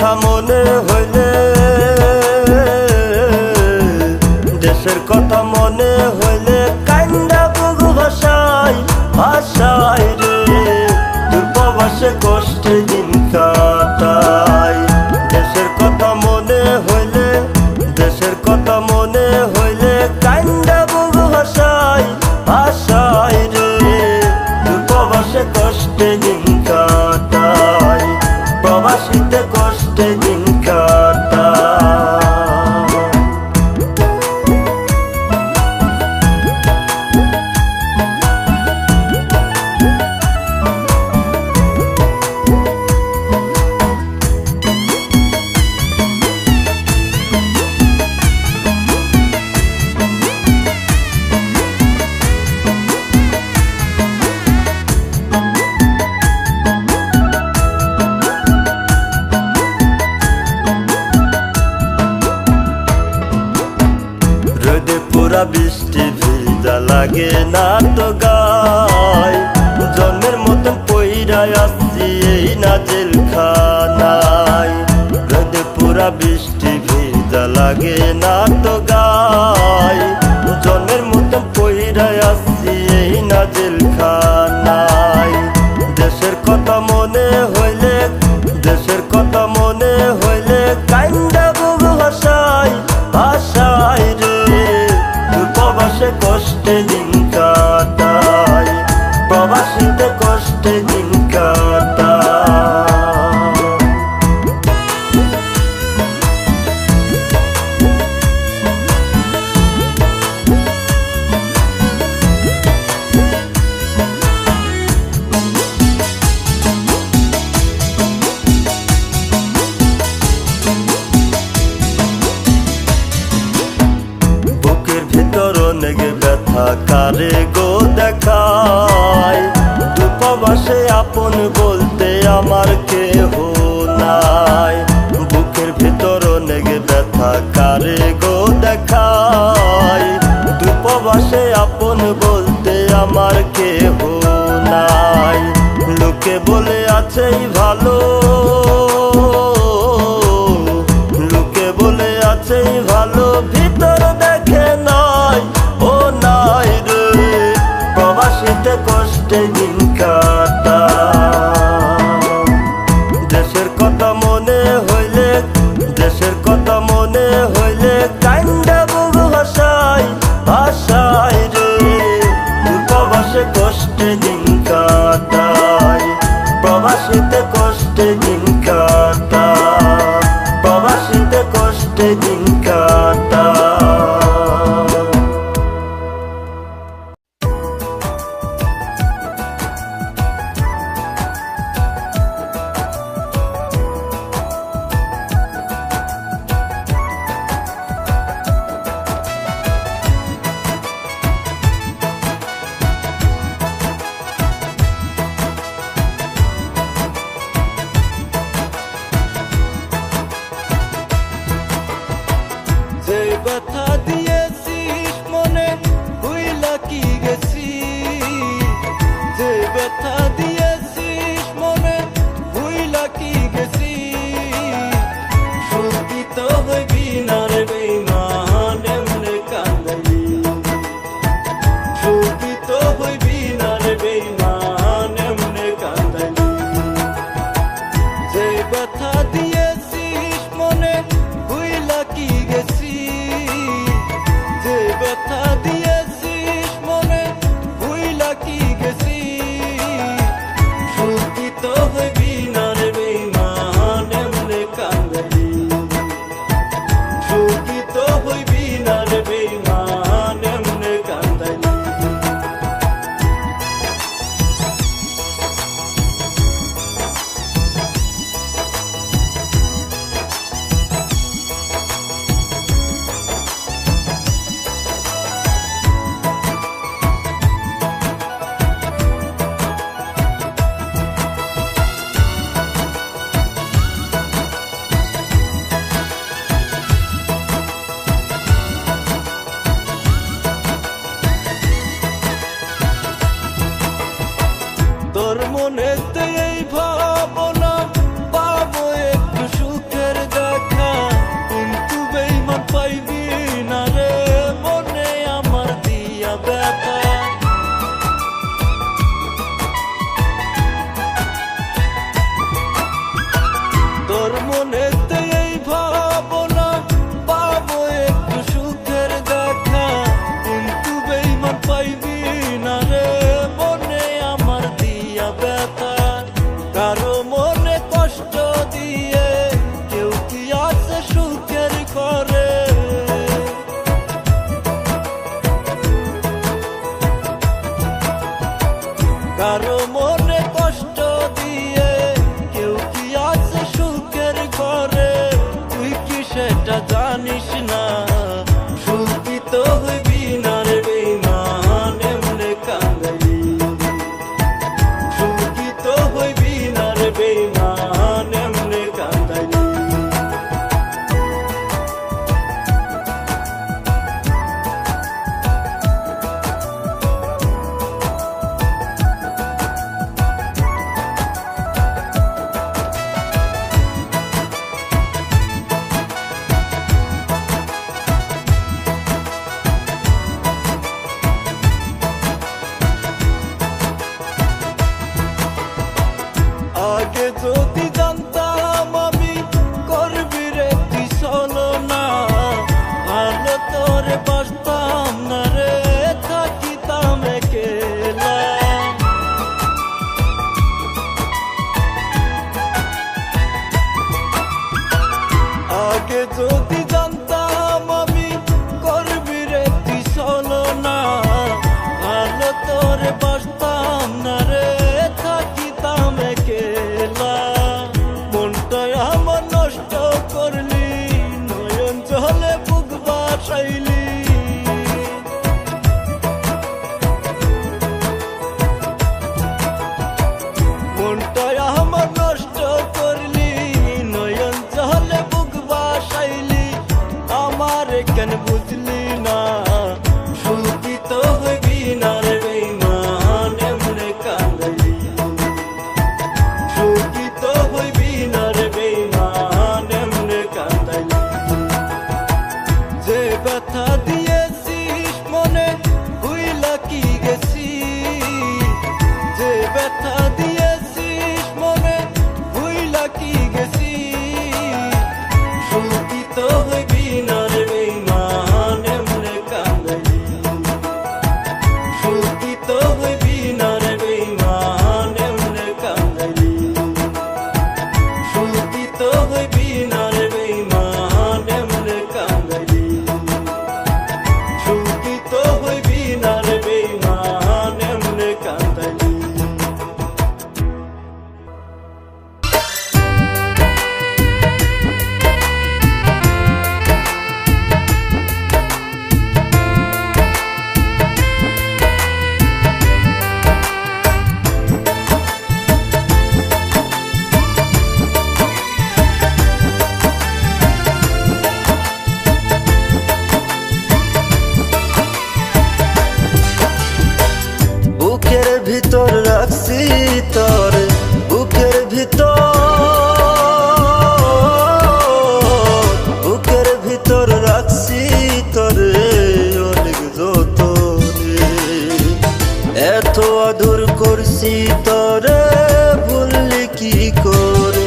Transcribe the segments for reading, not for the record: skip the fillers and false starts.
কথা মনে হইলে, দেশের কথা মনে হইলে কান্দা বুক ভাষায় ভাষায় রে, দূর প্রবাসে কষ্টে দিন কাটাই। দেশের কথা মনে হইলে, দেশের কথা মনে হইলে কান্দা বুক ভাষায় ভাষায় রে, দূর প্রবাসে কষ্টে দিন কাটাই, প্রবাসীতে কষ্টে দিন কাটাই। রোদে পুরা বৃষ্টি ভিজা লাগে না তো গায়, জন্মের মতন পইরায় আসছি এই না জেলখানায়। রোদে পুরা বৃষ্টি ভিজা লাগে না তো গায়, জন্মের মতন পইরায় আসছি এই না জেলখানায়। দেশের কথা মনে হইলে, দেশের কথা মনে হইলে কান্দা বুক ভাষায় ভাষায় রে, প্রবাসে কষ্টে দিন কাটাই, প্রবাসীতে কষ্টে দিন কাটাই। অনেক ব্যথা কারে গো দেখায়, দুপবাসে আপন বলতে আমার কেহ নাই। বুকের ভিতর অনেক ব্যথা কারে গো দেখায়, দুপবাসে আপন বলতে আমার কেহ নাই। লোকে বলে আছেই ভালো, লোকে বলে আছেই ভালো, ভিতর দেখে নাই ও নাই রে, প্রবাসীতে কষ্টে দিন কাটাই। দেশের কথা মনে হইলে, দেশের কথা মনে হইলে কান্দা বুক ভাষায় ভাষায় রে, প্রবাসে কষ্টে দিন কাটাই, প্রবাসীতে কষ্টে দিন কাটাই, প্রবাসীতে কষ্টে দিন কাটাই। যে ব্যথা দিয়েছিস মনে ভুইলা কি গেছি, যে ব্যথা দিয়েছিস মনে ভুইলা কি গেছি, সুখী তো হইবি না রে বেঈমান এমনে কান্দাইলি, সুখী তো হইবি না রে বেঈমান এমনে কান্দাইলি। যে ব্যথা দিয়েছিস মনে ভুইলা কি গেছি, যে ব্যথা দিয়েছিস মনে ভুইলা কি গেছি, সুখী তো হইবি না রে বেঈমান এমনে কান্দাইলি, সুখী তো হইবি না রে বেঈমান এমনে কান্দাইলি। তোর মনেতে এই ভাবনা পাবো একটু সুখে, কারো মনে কষ্ট দিয়ে কেউ কি আছে সুখের ঘরে, তুই কি সেটা জানিস না? সুখী তো হইবি না রে বেঈমান এমনে কান্দাইলি, সুখী তো হইবি না রে বেঈমান এমনে কান্দাইলি। আগে যদি জানতাম আমি করবি রে তুই ছলনা, ভালো তোরে বাসতাম না রে, থাকিতাম একেলা। আগে যদি জানতাম আমি করবি রে তুই ছলনা, ভালো তোরে বাসতাম না রে, থাকিতাম একেলা। মনটাই আমার নষ্ট করলি, নয়ন জলে বুক বাসাইলি। মনটাই আমার নষ্ট করলি, নয়ন জলে বুক বাসাইলি। আমার কেন বুঝলি না? সুখী তো হইবি না রে বেঈমান এমনে কান্দাইলি, সুখী তো হইবি না রে বেঈমান এমনে কান্দাইলি। যে ব্যথা দিয়েছিস মনে ভুইলা কি গেছি, যে ব্যথা দিয়েছিস মনে ভুইলা কি গেছি। সুখী তো হইবি না রে বেঈমান এমনে কান্দাইলি, সুখী তো হইবি না রে বেঈমান এমনে কান্দাইলি, সুখী তো হইবি না রে বেঈমান এমনে কান্দাইলি, সুখী তো হইবি না রে বেঈমান এমনে কান্দাইলি। বুকের ভিতর রাখছি তোর, বুকের ভিতর, বুকের ভিতর রাখছি তোরে অনেক যতনে। এত আদর করছি তোরে ভুললি কি করে,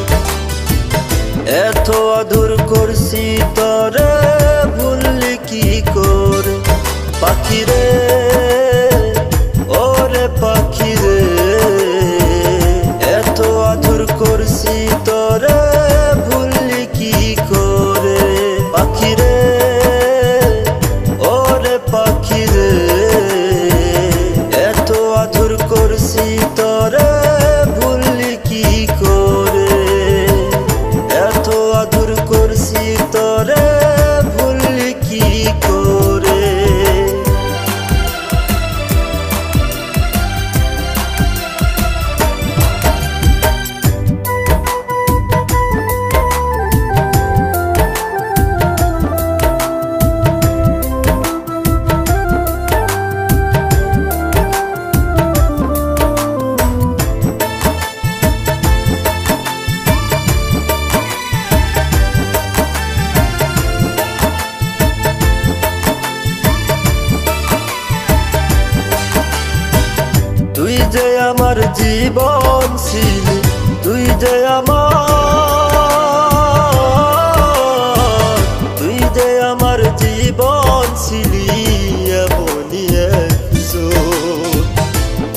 এত আদর করছি তোরে ভুললি কি করে। পাখি রে ওরে পাখি রে, এত আদর করছি তোরে ভুললি কি করে। পাখি রে ওরে পাখি রে, এত আদর করছি তোরে ভুললি কি করে। এত আদর করছি তোরে ভুললি কি করে। তুই যে আমার জীবন ছিলি, তুই যে আমার, তুই যে আমার জীবন ছিলি এমনই একজন।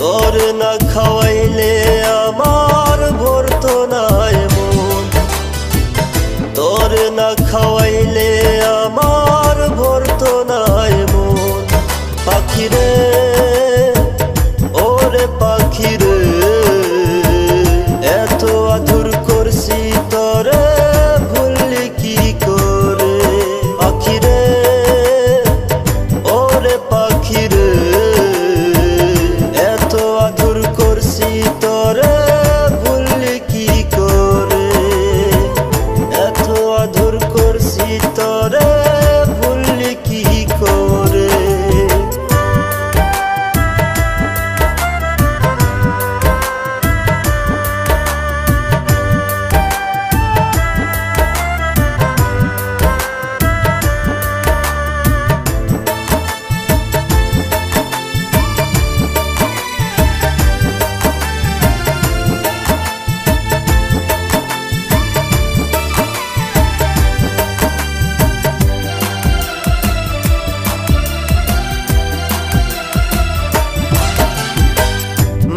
তোর না খাওয়াইলে আমার ভরতো না মন, তোর না খাওয়াইলে আমার ভরতো না মন। পাখি রে ওরে পাখি পাখি রে এত আদর করছি তোরে ভুললি কি করে পাখি রে ওরে পাখি রে এত আদর করছি তোরে ভুললি কি করে এত আদর করছি তোরে ভুললি কি করে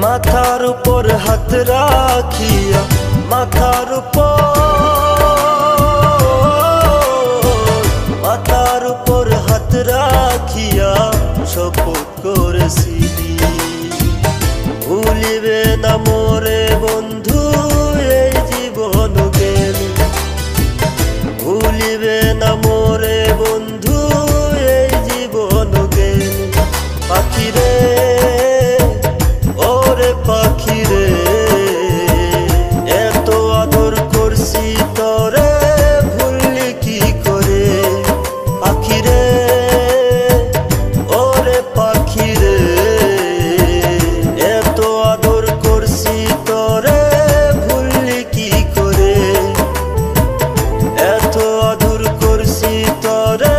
মাথার উপর হাত রাখিয়া মাথার উপর হাত রাখিয়া শপথ করেছিলি ভুলিবে না মোরে বন্ধু এই জীবন গেলে ভুলিবে না মোরে বন্ধু এই জীবন গেলে পাখি রে ওরে পাখি রে এত আদর করছি তোরে ভুললি কি করে পাখি রে ওরে পাখি রে এত আদর করছি তোরে ভুললি কি করে এত আদর করছি তোরে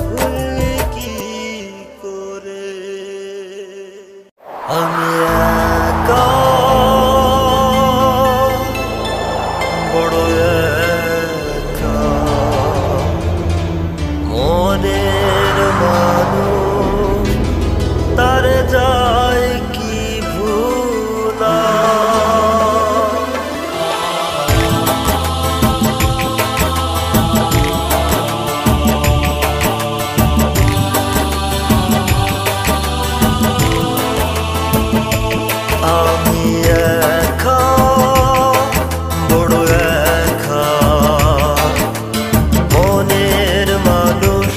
ভুললি কি করে আমি একা বড় একা মনের মানুষ তারে যায় কি ভুলা আমি একা বড় একা মনের মানুষ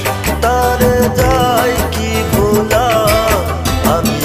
তারে যায় কি ভোলা আমি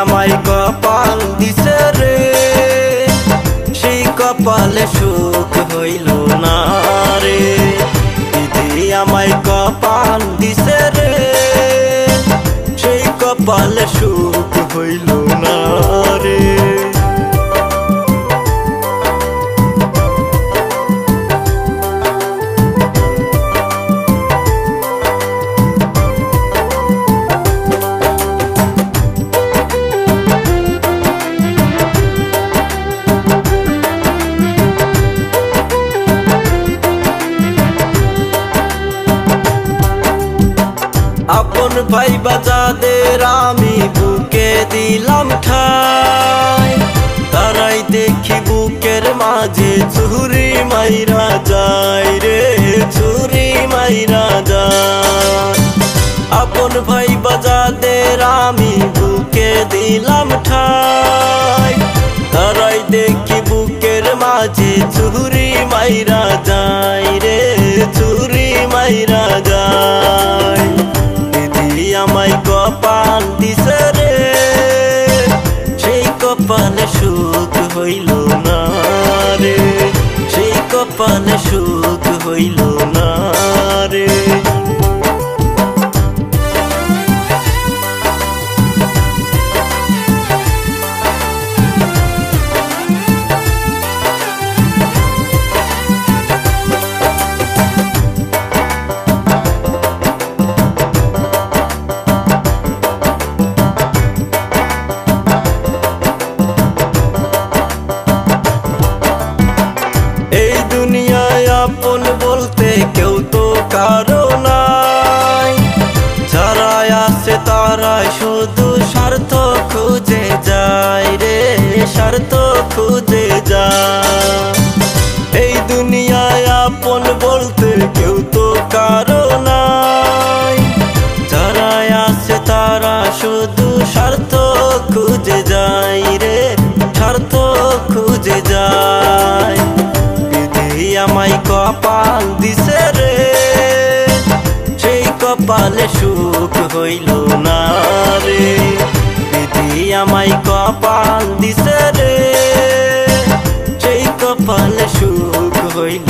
আমায় কপাল দিছে রে, সেই কপালে সুখ হইল না রে। বিধি আমায় কপাল দিছে রে, সেই কপালে সুখ হইল না রে। আপন ভাই বাজাদের আমি বুকে দিলাম ঠাই, তারাই দেখি বুকের মাঝে চুরি মাইরা যায় রে, চুরি মাইরা যায়। আপন ভাই বাজাদের আমি বুকে দিলাম ঠাই, তারাই দেখি বুকের মাঝে চুরি মাইরা যায় রে, চুরি মাইরা যায়। আমায় কপাল দিছে রে, সেই কপালে সুখ হইল না রে, সেই কপালে সুখ হইল না রে। এই দুনিয়ায় আপন বলতে কেউ তো কারো নাই, যারা আছে তারাই শুধু স্বার্থ খুঁজে যায় রে, স্বার্থ খুঁজে যায়। এই দুনিয়ায় আপন বলতে কেউ তো কারো নাই, যারা আছে তারা শুধু স্বার্থ খুঁজে যায় রে, স্বার্থ খুঁজে যায়। আমায় কপাল দিছে রে, সেই কপালে সুখ হইল না রে। বিধি আমায় কপাল দিছে রে, সেই কপালে সুখ হইল